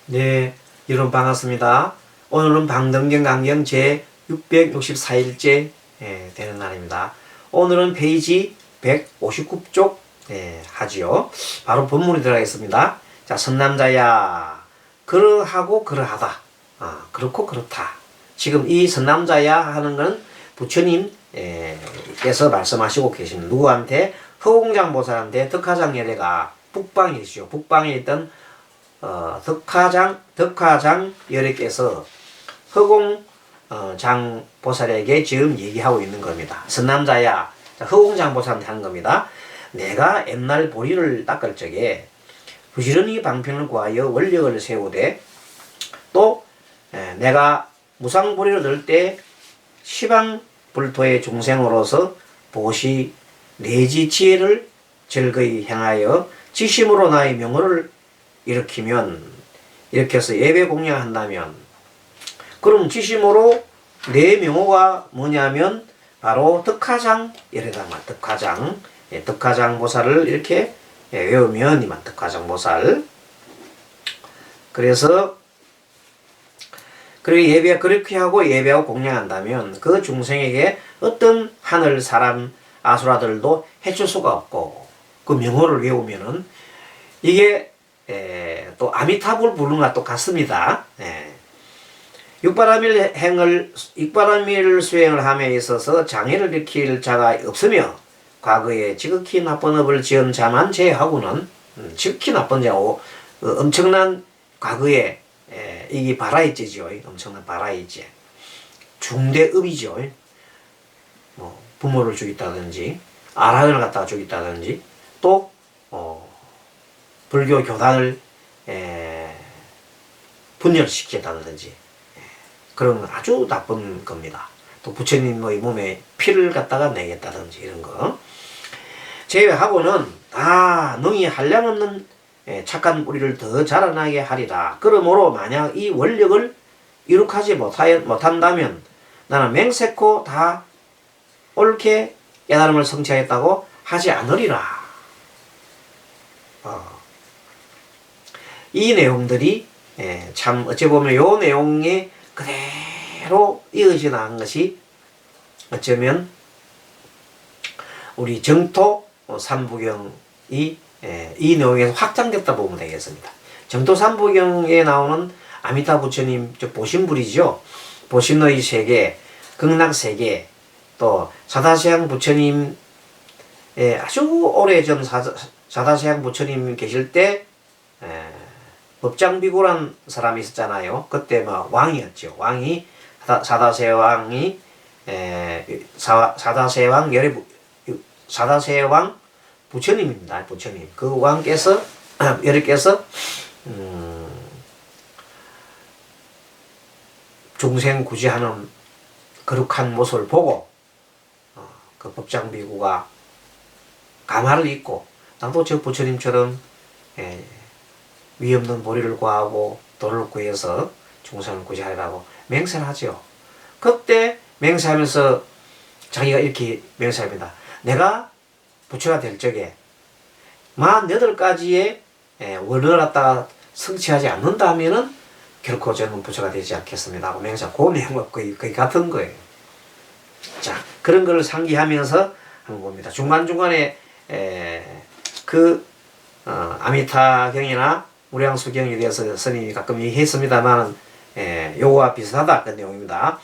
네, 여러분 반갑습니다. 오늘은 방등경강경 제 664일째 되는 날입니다. 오늘은 페이지 159쪽 하지요. 바로 본문이 들어가겠습니다. 자, 선남자야 그러하고 그러하다. 그렇고 그렇다. 지금 이 선남자야 하는 건 부처님께서 말씀하시고 계십니다. 누구한테? 허공장보살한테 덕하장 열애가 북방이시죠. 북방에 있던 덕화장 열애께서 허공장 보살에게 지금 얘기하고 있는 겁니다. 선남자야, 허공장 보살한테 하는 겁니다. 내가 옛날 보리를 닦을 적에 부지런히 방편을 구하여 원력을 세우되 또 내가 무상보리를 넣을 때 시방불토의 중생으로서 보시 내지 지혜를 즐거이 행하여 지심으로 나의 명호를 일으켜서 예배 공양한다면, 그럼 지심으로 내 명호가 뭐냐면 바로 덕화장 열애다. 덕화장 보살을 이렇게 외우면 이만 덕화장 보살. 그래서 예배 그렇게 하고 예배하고 공양한다면 그 중생에게 어떤 하늘 사람 아수라들도 해줄 수가 없고, 그 명호를 외우면은 이게 또 아미타불 부르는 것과 똑같습니다. 육바라밀 수행을 함에 있어서 장애를 일으킬 자가 없으며 과거에 지극히 나쁜 업을 지은 자만 제외하고는 지극히 나쁜 자고 엄청난 과거에 이게 바라이죄죠. 엄청난 바라이죄. 중대업이죠. 뭐 부모를 죽였다든지 아라한을 갖다가 죽였다든지 또 불교 교단을 분열시켰다든지 그런 아주 나쁜 겁니다. 또 부처님의 몸에 피를 갖다가 내겠다든지 이런 거 제외하고는 다 능히 한량없는 착한 뿌리를 더 자라나게 하리라. 그러므로 만약 이 원력을 이룩하지 못한다면 나는 맹세코 다 옳게 깨달음을 성취하였다고 하지 않으리라. 이 내용들이 참 어찌 보면 요 내용에 그대로 이어져 나간 것이 어쩌면 우리 정토 삼부경이 이 내용에서 확장됐다 보면 되겠습니다. 정토 삼부경에 나오는 아미타 부처님 즉 보신불이죠. 보신의 세계, 극락세계, 또 사다세양 부처님 아주 오래전 사다세양 부처님 계실 때 법장비구란 사람이 있었잖아요. 그때 뭐 왕이었죠. 왕이 사다세왕이 사다세왕 부처님입니다. 부처님. 그 왕께서 열애께서 중생 구제하는 거룩한 모습을 보고 그 법장비구가 가마를 입고 나도 저 부처님처럼 위 없는 보리를 구하고 도를 구해서 중생을 구제하라고 맹세를 하죠. 그때 맹세하면서 자기가 이렇게 맹세합니다. 내가 부처가 될 적에 48가지의 원을 갖다가 성취하지 않는다면은 결코 저는 부처가 되지 않겠습니다 하고 맹세하고, 그 내용과 거의 같은 거예요. 자, 그런 걸 상기하면서 하는 겁니다. 중간중간에 아미타경이나 무량수경에 대해서 스님이 가끔 얘기했습니다만 요거와 비슷하다 그 내용입니다.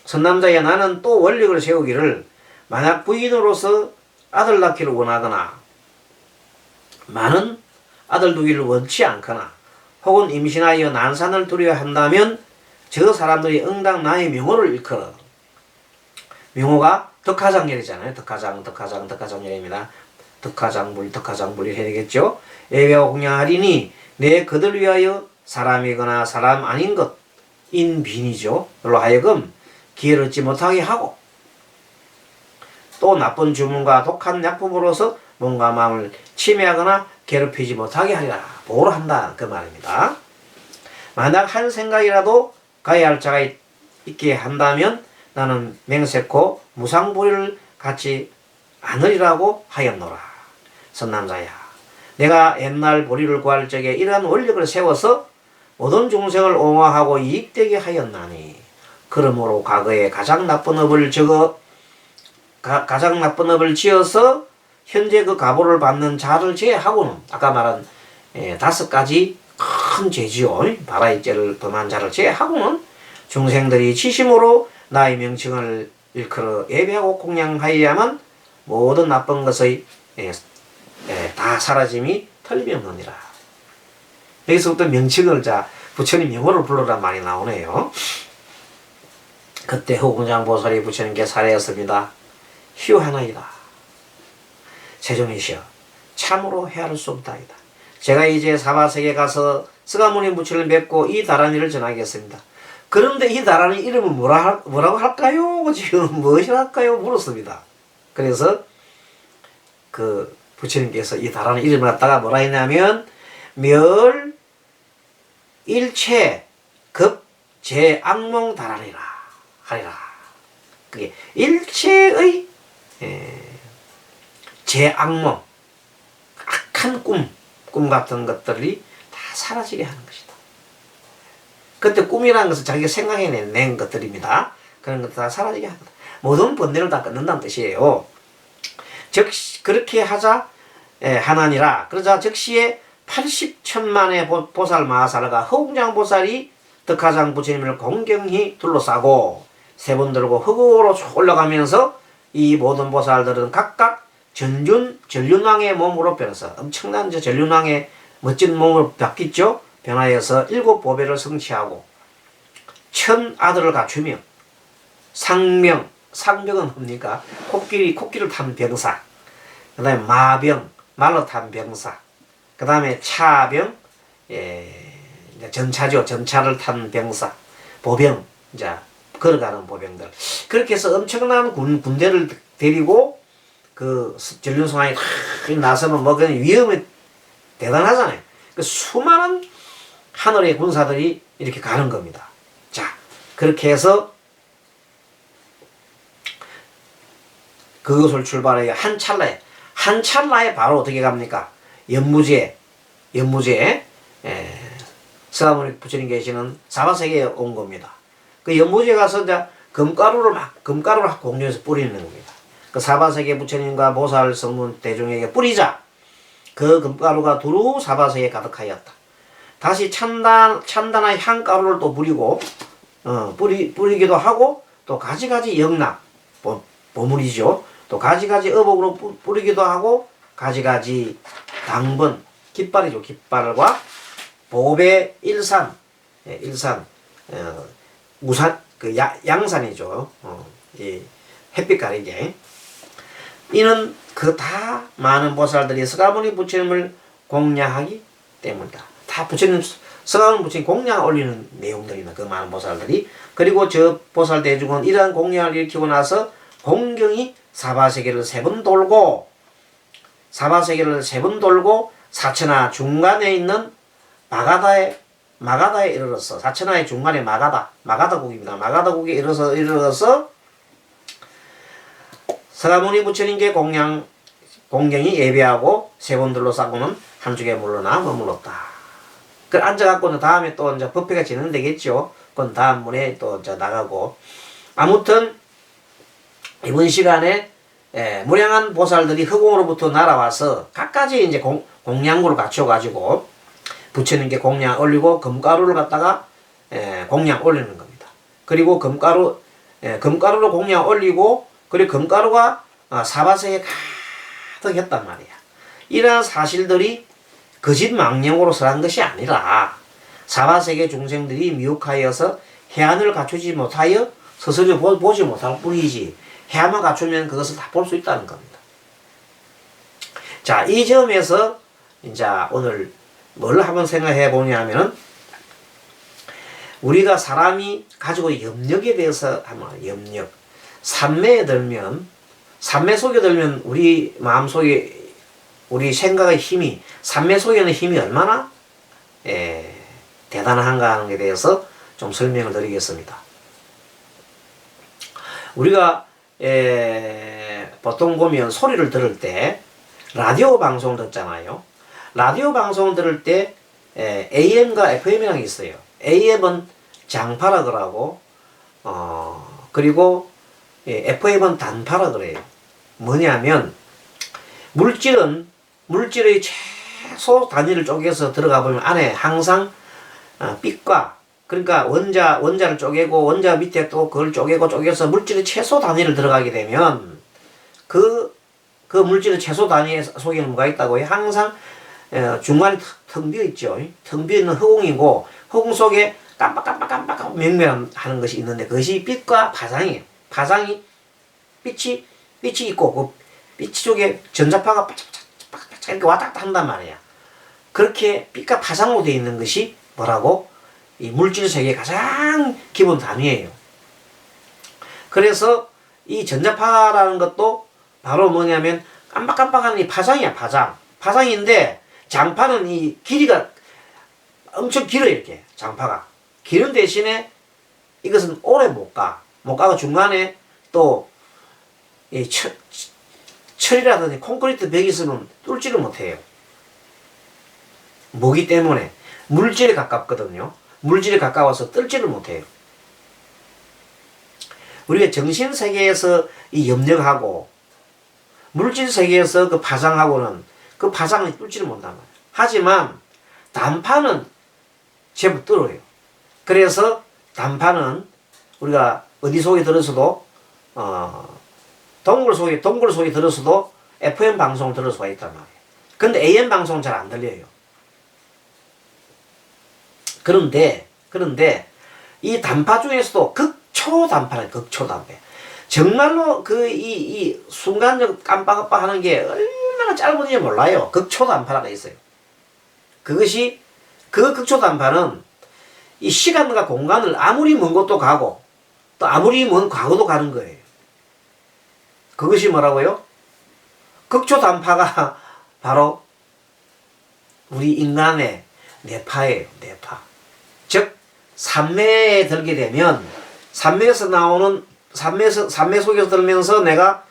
선남자야 나는 또 원력을 세우기를 만약 부인으로서 아들 낳기를 원하거나 많은 아들 두기를 원치 않거나 혹은 임신하여 난산을 두려워한다면 저 사람들이 응당 나의 명호를 일컬어. 명호가 덕화장열이잖아요. 덕화장열입니다. 덕화장불 해야 되겠죠. 예배하고 공양하리니 내 그들 위하여 사람이거나 사람 아닌 것인 빈이죠. 별로 하여금 기회를 얻지 못하게 하고 또 나쁜 주문과 독한 약품으로서 몸과 마음을 침해하거나 괴롭히지 못하게 하리라. 보호한다 그 말입니다. 만약 한 생각이라도 가야 할 자가 있게 한다면 나는 맹세코 무상보리를 갖지 않으리라고 하였노라. 선남자야, 내가 옛날 보리를 구할 적에 이러한 원력을 세워서 모든 중생을 옹호하고 이익되게 하였나니 그러므로 과거에 가장 나쁜 업을 지어서 현재 그 가보를 받는 자를 제외하고는 아까 말한 5가지 큰 죄지요. 바라의 죄를 범한 자를 제외하고는 중생들이 진심으로 나의 명칭을 일컬어 예배하고 공양하여야만 모든 나쁜 것의 다 사라짐이 틀림없느니라. 여기서부터 명칭을 부처님 명호를 불러라 말이 나오네요. 그때 허공장보살이 부처님께 살해했습니다. 휴하나이다. 세종이시여 참으로 헤아릴 수 없다이다. 제가 이제 사바세계에 가서 스가모니 부처를 뵙고 이 다란이를 전하겠습니다. 그런데 이 다란이 이름은 뭐라고 할까요? 지금 무엇이라 할까요? 물었습니다. 그래서 그 부처님께서 이 다란이 이름을 갖다가 뭐라 했냐면 멸일체 급제악몽 다란이라 하리라. 그게 일체의 제악몽, 악한 꿈 같은 것들이 다 사라지게 하는 것이다. 그때 꿈이라는 것은 자기가 생각해낸 것들입니다. 그런 것들 다 사라지게 한다. 모든 번뇌를 다 끊는다는 뜻이에요. 즉 그렇게 하자 하나니라. 그러자 즉시에 80천만의 보살 마하살가 허공장보살이 덕하장 부처님을 공경히 둘러싸고 세 번 들고 흑으로 쭉 올라가면서 이 모든 보살들은 각각 전륜왕의 몸으로 변해서 엄청난 전륜왕의 멋진 몸으로 바뀌었죠. 변하여서 7보배를 성취하고 1000 아들을 갖추며 상명은 뭡니까? 코끼리를 탄 병사, 그 다음에 마병, 말로 탄 병사, 그 다음에 차병, 전차죠. 전차를 탄 병사, 보병, 걸어가는 보병들. 그렇게 해서 엄청난 군대를 데리고 그 전륜성왕이 나서면 뭐 그냥 위험이 대단하잖아요. 그 수많은 하늘의 군사들이 이렇게 가는 겁니다. 자, 그렇게 해서 그것을 출발해 한 찰나에 바로 어떻게 갑니까? 연무제 스가모니 부처님 계시는 사바세계에 온 겁니다. 그 연무제에 가서 이제 금가루를 공중에서 뿌리는 겁니다. 그 사바세계 부처님과 보살 성문 대중에게 뿌리자 그 금가루가 두루 사바세계에 가득하였다. 다시 찬단한 향가루를 또 뿌리기도 하고 또 가지가지 영락 보물이죠. 또 가지가지 어복으로 뿌리기도 하고 가지가지 당번 깃발이죠. 깃발과 보배 일산 우산 양산이죠. 이 햇빛 가리개. 이는 그 다 많은 보살들이 스가모니 부처님을 공양하기 때문이다. 다 스가모니 부처님 공양 올리는 내용들이나 그 많은 보살들이. 그리고 저 보살 대중은 이러한 공양을 일으키고 나서 공경이 사바세계를 3번 돌고 사천하 중간에 있는 마가다에 이르러서 사천하의 중간에 마가다국입니다. 마가다국에 이르러서 스가모니 부처님께 공경이 예배하고 3번 둘러싸고는 한쪽에 물러나 머물렀다. 그 앉아갖고는 다음에 또 이제 법회가 진행되겠죠. 그건 다음 문에 또 이제 나가고. 아무튼 이번 시간에 무량한 보살들이 흑공으로부터 날아와서 각가지 이제 공양구를 갖춰가지고 부처님께 공양 올리고 금가루를 갖다가 공양 올리는 겁니다. 그리고 금가루로 공양 올리고 그리고 금가루가 사바세에 가득했단 말이야. 이러한 사실들이 거짓 망령으로 설한 것이 아니라 사바세계 중생들이 미혹하여서 해안을 갖추지 못하여 스스로 보지 못할 뿐이지 해안만 갖추면 그것을 다 볼 수 있다는 겁니다. 자, 이 점에서 이제 오늘 뭘 한번 생각해 보냐면은 우리가 사람이 가지고 염력에 대해서 한번 염력 삼매에 들면 삼매 속에 들면 우리 마음속에 우리 생각의 힘이 삼매 속에는 힘이 얼마나 대단한가 하는 게 대해서 좀 설명을 드리겠습니다. 우리가 보통 보면 소리를 들을 때 라디오 방송 듣잖아요. 라디오 방송 들을 때 AM과 FM이라는 게 있어요. AM은 장파라 그러고 그리고 FM은 단파라 그래요. 뭐냐면 물질의 최소 단위를 쪼개서 들어가 보면 안에 항상 빛과 그러니까 원자를 쪼개고 원자 밑에 또 그걸 쪼개서 물질의 최소 단위를 들어가게 되면 그 물질의 최소 단위 속에는 뭐가 있다고요? 항상 중간에 텅 비어 있죠. 텅 비어 있는 허공이고 허공 속에 깜빡깜빡 맹맹하는 것이 있는데 그것이 빛과 파장이에요. 파장이 빛이 있고 그 빛 쪽에 전자파가 바짝바짝 이렇게 왔다 갔다 한단 말이야. 그렇게 빛과 파장으로 되어 있는 것이 뭐라고? 이 물질 세계의 가장 기본 단위예요. 그래서 이 전자파라는 것도 바로 뭐냐면 깜빡깜빡하는 이 파장이야, 파장. 파장인데 장파는 이 길이가 엄청 길어요, 이렇게. 장파가. 기는 대신에 이것은 오래 못 가. 못 가고 중간에 또 이 철이라든지 콘크리트 벽이 있으면 뚫지를 못해요. 뭐기 때문에 물질에 가깝거든요. 물질에 가까워서 뚫지를 못해요. 우리가 정신세계에서 이 염력하고 물질세계에서 그 파장하고는 그 파장을 뚫지를 못한단 말이에요. 하지만 단파는 제법 뚫어요. 그래서 단파는 우리가 어디 속에 들어서도 동굴 속에 들어서도 FM 방송을 들을 수가 있단 말이에요. 근데 AM 방송은 잘 안 들려요. 그런데 이 단파 중에서도 극초단파는 극초단파. 정말로 이 순간적 깜빡깜빡 하는 게 얼마나 짧은지 몰라요. 극초단파가 있어요. 그것이 그 극초단파는 이 시간과 공간을 아무리 먼 곳도 가고 또 아무리 먼 과거도 가는 거예요. 그것이 뭐라고요? 극초단파가 바로 우리 인간의 뇌파예요. 뇌파. 즉 산매에 들게 되면 산매 속에서 들면서 내가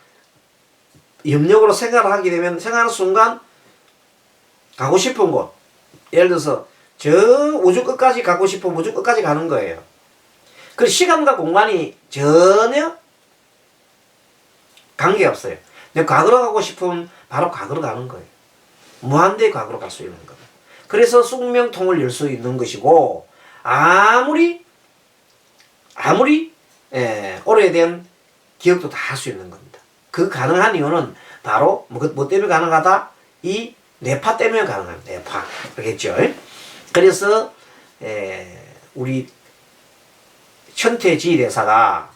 염력으로 생각을 하게 되면 생각하는 순간 가고 싶은 곳, 예를 들어서 저 우주 끝까지 가고 싶으면 우주 끝까지 가는 거예요. 그 시간과 공간이 전혀 관계없어요. 내가 과거로 가고 싶으면 바로 과거로 가는 거예요. 무한대의 과거로 갈 수 있는 거예요. 그래서 숙명통을 열 수 있는 것이고 아무리 오래된 기억도 다 할 수 있는 겁니다. 그 가능한 이유는 바로 뭐 때문에 가능하다? 이 뇌파 때문에 가능합니다. 뇌파. 알겠죠? 그래서 우리 천태지 대사가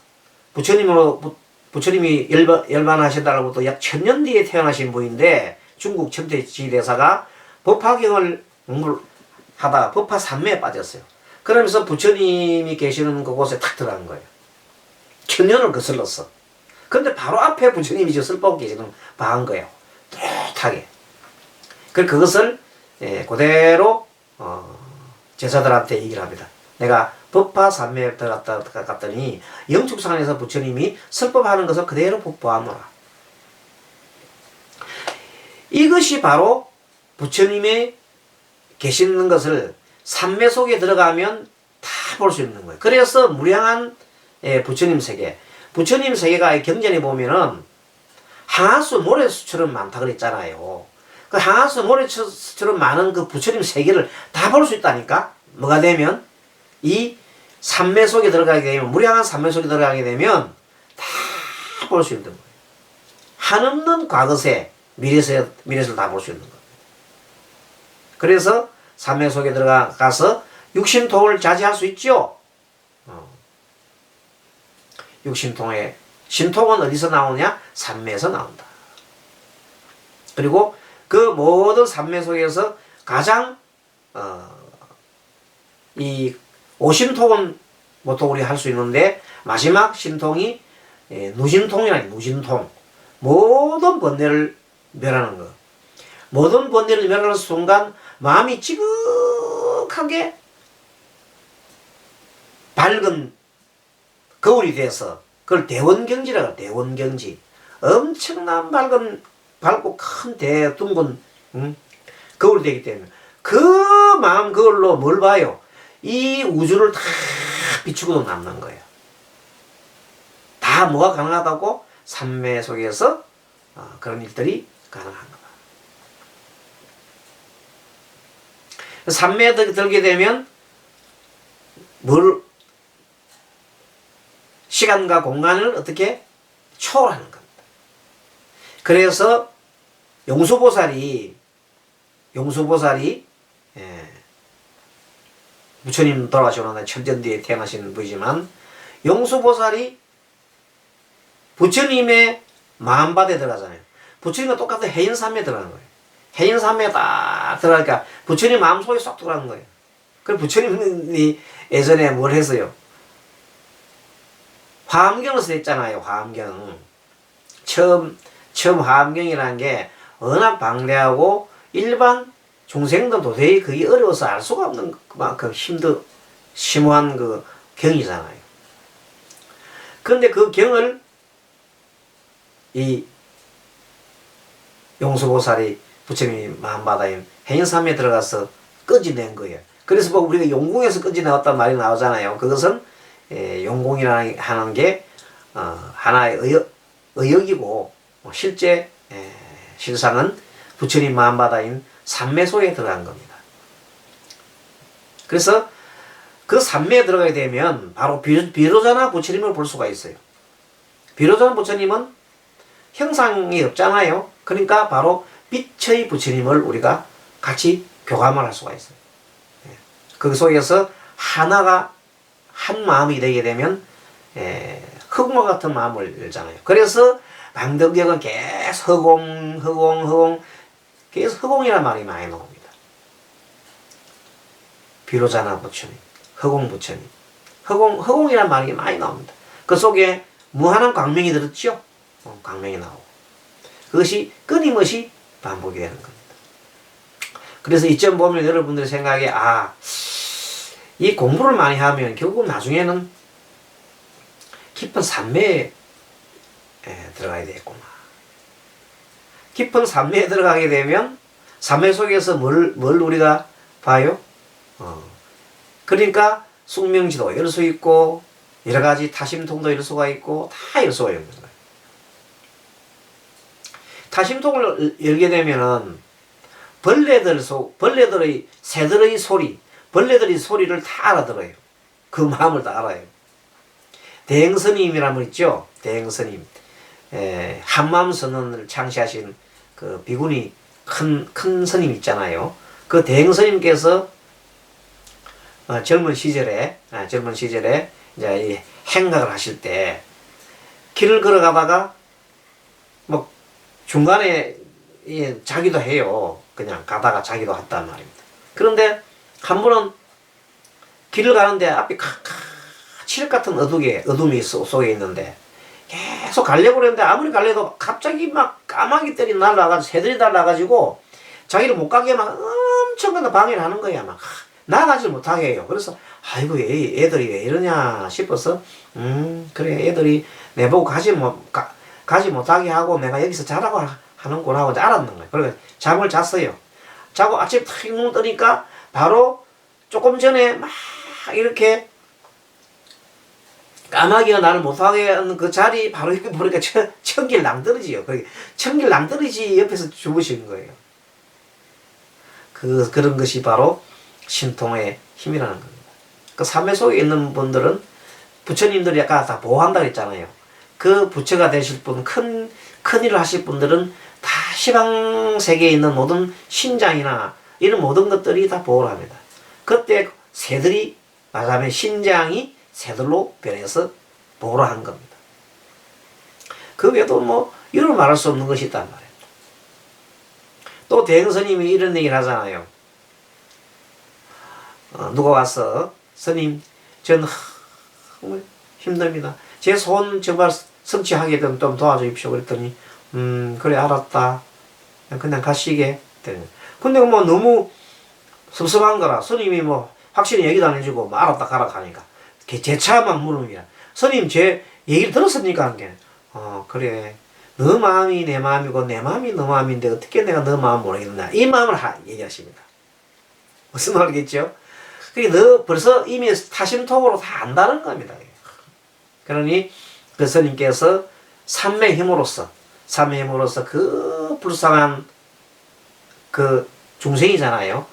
부처님이 열반하신다로부터 약 1000년 뒤에 태어나신 분인데 중국 천태지 대사가 법화경을 공부를 하다가 법화 산매에 빠졌어요. 그러면서 부처님이 계시는 그곳에 탁 들어간 거예요. 1000년을 거슬렀어. 근데 바로 앞에 부처님이 저 슬퍼하고 계시는 방한 거예요. 뚜렷하게. 그것을 그대로 제자들한테 얘기를 합니다. 내가 법화 산매에 들어갔더니 영축산에서 부처님이 설법하는 것을 그대로 보아노라. 이것이 바로 부처님의 계시는 것을 산매 속에 들어가면 다 볼 수 있는 거예요. 그래서 무량한 부처님 세계. 부처님 세계가 경전에 보면은 항하수 모래수처럼 많다 그랬잖아요. 그 항하수 모래수처럼 많은 그 부처님 세계를 다 볼 수 있다니까? 뭐가 되면? 이 산매 속에 들어가게 되면, 무량한 산매 속에 들어가게 되면 다 볼 수 있는 거예요. 한없는 과거세, 미래세를 다 볼 수 있는 거예요. 그래서 산매 속에 들어가서 육신통을 자제할 수 있죠. 육신통의 신통은 어디서 나오냐? 산매에서 나온다. 그리고 그 모든 산매 속에서 가장 이 오신통은 보통 우리 할 수 있는데 마지막 신통이 누신통이라니. 누신통. 모든 번뇌를 멸하는 것. 모든 번뇌를 멸하는 순간 마음이 지극하게 밝은 거울이 돼서 그걸 대원경지라고 해요. 대원경지. 엄청난 밝고 큰 둥근 거울이 되기 때문에 그 마음 그걸로 뭘 봐요? 이 우주를 다 비추고 남는 거예요. 다 뭐가 가능하다고? 삼매 속에서 그런 일들이 가능한 거다. 삼매에 들게 되면 시간과 공간을 어떻게 초월하는 겁니다. 그래서 용수보살이 부처님 돌아가시고 난 천전뒤에 태어나신 분이지만 용수보살이 부처님의 마음밭에 들어가잖아요. 부처님과 똑같은 해인삼매에 들어가는 거예요. 해인삼매에 딱 들어가니까 부처님 마음속에 쏙 들어가는 거예요. 그래서 부처님이 예전에 뭘 했어요? 화엄경을 썼잖아요. 화엄경. 처음 화엄경이라는 게 워낙 방대하고 일반 중생도 도저히 그게 어려워서 알 수가 없는 그만큼 심오한 그 경이잖아요. 그런데 그 경을 이 용수보살이 부처님이 마음바다인 해인삼매에 들어가서 끄집낸 거예요. 그래서 뭐 우리가 용궁에서 끄집내었단 말이 나오잖아요. 그것은 용궁이라는 하는 게 하나의 의역이고 실제 실상은 부처님 마음바다인 삼매소에 들어간 겁니다. 그래서 그 삼매에 들어가게 되면 바로 비로자나 부처님을 볼 수가 있어요. 비로자나 부처님은 형상이 없잖아요. 그러니까 바로 빛의 부처님을 우리가 같이 교감을 할 수가 있어요. 그 속에서 하나가 한 마음이 되게 되면 흑마 같은 마음을 열잖아요. 그래서 방덕역은 계속 허공 계속 허공이라는 말이 많이 나옵니다. 비로자나 부처님, 허공 부처님, 허공이라는 말이 많이 나옵니다. 그 속에 무한한 광명이 들었죠. 광명이 나오고 그것이 끊임없이 반복이 되는 겁니다. 그래서 이점 보면 여러분들 생각에 이 공부를 많이 하면 결국 나중에는 깊은 삼매에 들어가야 되겠구나. 깊은 삼매에 들어가게 되면 삼매 속에서 뭘 우리가 봐요? 그러니까 숙명지도 열 수 있고 여러 가지 타심통도 열 수가 있고 다 열 수가 있는 거예요. 타심통을 열게 되면은 벌레들의 새들의 소리, 벌레들의 소리를 다 알아들어요. 그 마음을 다 알아요. 대행스님이라는 분 있죠. 대행스님. 한마음선언을 창시하신 그 비구니 큰 스님 있잖아요. 그 대행스님께서 젊은 시절에 이제 이 행각을 하실 때 길을 걸어가다가 뭐 중간에 자기도 해요. 그냥 가다가 자기도 했단 말입니다. 그런데 한 분은 길을 가는데 앞에 칠흑 같은 어둠이 속에 있는데 계속 가려고 그랬는데 아무리 갈래도 갑자기 막 까마귀들이 날라가지고 새들이 날라가지고 자기를 못 가게 막 엄청난 방해를 하는 거야. 막 나가지 못하게 해요. 그래서 아이고 애들이 왜 이러냐 싶어서 그래 애들이 내보고 가지 못하게 하고 내가 여기서 자라고 하는구나 하고 알았는 거예요. 그래서 잠을 잤어요. 자고 아침에 탁 눈을 뜨니까 바로 조금 전에 막 이렇게 까마귀가 나를 못하게 하는 그 자리 바로 이렇게 보니까 천길 낭떠러지요. 천길 낭떠러지 옆에서 주무시는 거예요. 그런 것이 바로 신통의 힘이라는 겁니다. 그 삼매 속에 있는 분들은 부처님들이 아까 다 보호한다 그랬잖아요. 그 부처가 되실 분, 큰 일을 하실 분들은 다 시방 세계에 있는 모든 신장이나 이런 모든 것들이 다 보호를 합니다. 그때 새들이 말하자면 신장이 새들로 변해서 보호를 한 겁니다. 그 외에도 뭐 이런 말할 수 없는 것이 있단 말이에요. 또 대행스님이 이런 얘기를 하잖아요. 누가 와서 스님 전 정말 힘듭니다. 제 소원 제발 성취하게 좀 도와주십시오. 그랬더니 그래 알았다. 그냥 가시게. 근데 뭐 너무 섭섭한 거라 스님이 뭐 확실히 얘기도 안 해주고 뭐 알았다 가라 하니까 재차만 물으면 스님 제 얘기를 들었습니까? 한 게 그래 너 마음이 내 마음이고 내 마음이 너 마음인데 어떻게 내가 너 마음 모르겠느냐 이 마음을 얘기하십니다. 무슨 말이겠죠? 그게 너 벌써 이미 타심통으로 다 안다는 겁니다. 그러니 그 스님께서 삼매의 힘으로써 그 불쌍한 그 중생이잖아요.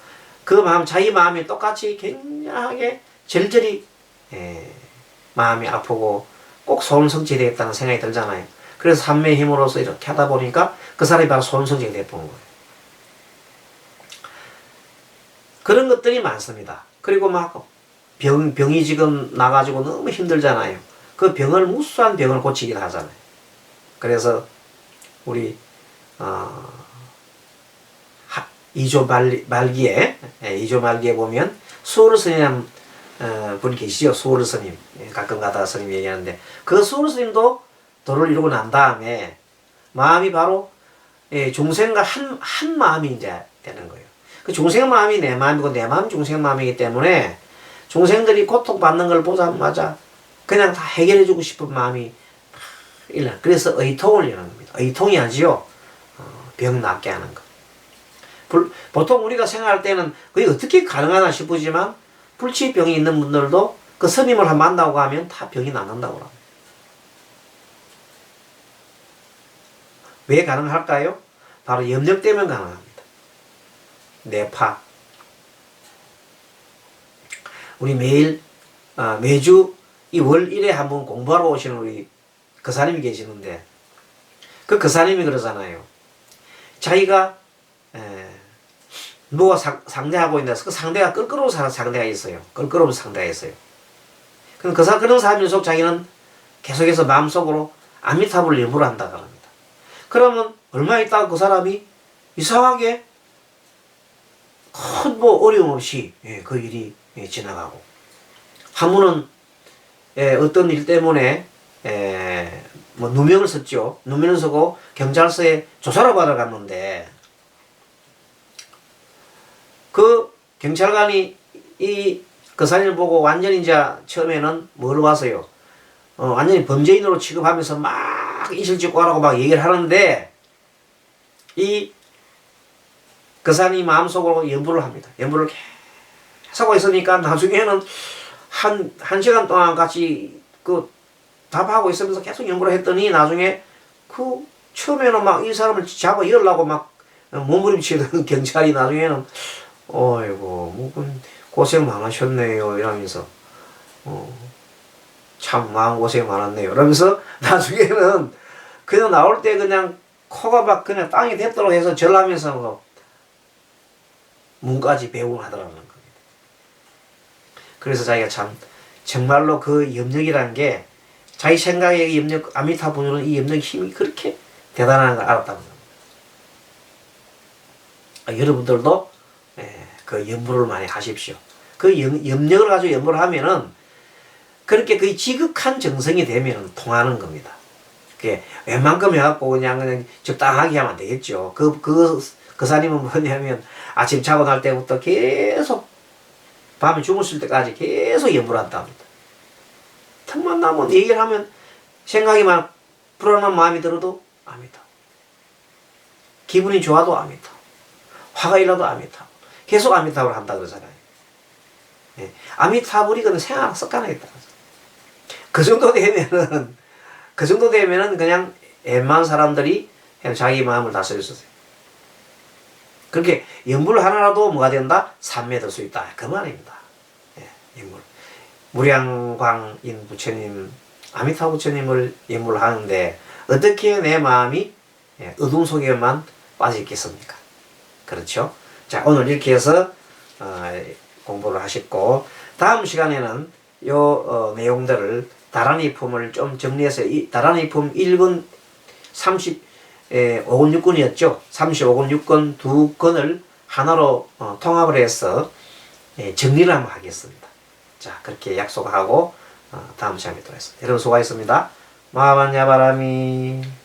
그 마음, 자기 마음이 똑같이 굉장하게 절절히 마음이 아프고 꼭 소원성취가 되겠다는 생각이 들잖아요. 그래서 삼매의 힘으로써 이렇게 하다 보니까 그 사람이 바로 소원성취가 되어보는 거예요. 그런 것들이 많습니다. 그리고 막 병이 지금 나가지고 너무 힘들잖아요. 그 병을, 무수한 병을 고치기도 하잖아요. 그래서 우리 2조 말기에 보면 수호르 스님 분이 계시죠. 수호르 스님, 가끔 가다가 스님 얘기하는데, 그 수호르 스님도 도를 이루고 난 다음에 마음이 바로 중생과 한 마음이 이제 되는 거예요. 그 중생 마음이 내 마음이고 내 마음이 중생 마음이기 때문에 중생들이 고통받는 걸 보자마자 그냥 다 해결해주고 싶은 마음이 일어나. 그래서 의통을 이루는 겁니다. 의통이 아니죠. 병 낫게 하는 것. 보통 우리가 생각할 때는 그게 어떻게 가능하나 싶으지만 불치병이 있는 분들도 그 스님을 만나고 가면 다 병이 낫는다고 합니다. 왜 가능할까요? 바로 염력 때문에 가능합니다. 뇌파. 우리 매주 이 월 1회 한번 공부하러 오시는 우리 거사님이 계시는데, 그 거사님이 그러잖아요. 자기가 누가 상대하고 있는데 그 상대가 껄끄러운 상대가 있어요. 껄끄러운 상대가 있어요. 그럼 그런 사람일수록 자기는 계속해서 마음속으로 아미타불을 일부러 한다 그럽니다. 그러면 얼마 있다가 그 사람이 이상하게 큰 어려움 없이 그 일이 지나가고, 한 분은 어떤 일 때문에 누명을 썼죠. 누명을 쓰고 경찰서에 조사를 받으러 갔는데, 그 경찰관이 그 사진을 보고 완전히 이제 처음에는 뭘 봤어요? 완전히 범죄인으로 취급하면서 막 이실직고 하라고 막 얘기를 하는데, 그 사람이 마음속으로 연부를 합니다. 연부를 계속 하고 있으니까 나중에는 한 시간 동안 같이 답하고 있으면서 계속 연구를 했더니, 나중에 처음에는 막 이 사람을 잡아 이으려고 막 몸부림치던 경찰이 나중에는 어이구, 고생 많으셨네요 이러면서 참 마음고생 많았네요 이러면서 나중에는 그냥 나올 때 그냥 코가 막 그냥 땅에 댔도록 해서 절하면서 문까지 배우고 하더라는 겁니다. 그래서 자기가 참 정말로 그 염력이라는 게, 자기 생각의 염력, 아미타불은 이 염력의 힘이 그렇게 대단한 걸 알았다는 겁니다. 여러분들도 그 연부를 많이 하십시오. 그 염력을 가지고 연부를 하면은 그렇게 그 지극한 정성이 되면은 통하는 겁니다. 그게 웬만큼 해갖고 그냥 적당하게 하면 안 되겠죠. 그 사님은 뭐냐면 아침 자고 날 때부터 계속 밤에 주무실 때까지 계속 연부를 한답니다. 틈만 나면 얘기를 하면 생각이 막 불안한 마음이 들어도 아미타, 기분이 좋아도 아미타, 화가 일어도 아미타, 계속 아미타불을 한다 그러잖아요. 아미타불이 그냥 생활 습관이겠다. 그 정도 되면은 그냥 웬만한 사람들이 그냥 자기 마음을 다스릴 수 있어요. 그렇게 연불 하나라도 뭐가 된다? 삼매 될 수 있다. 그 말입니다. 연불. 무량광인 부처님, 아미타 부처님을 연불을 하는데 어떻게 내 마음이 어둠 속에만 빠져 있겠습니까? 그렇죠? 자, 오늘 이렇게 해서 공부를 하셨고, 다음 시간에는 요 내용들을 다란이품을 좀 정리해서, 다란이품 1권 35권 6권이었죠. 35권 6권 두 권을 하나로 통합을 해서 정리를 한번 하겠습니다. 자, 그렇게 약속하고 다음 시간에 또 하겠습니다. 여러분 수고하셨습니다. 마하반야바라미.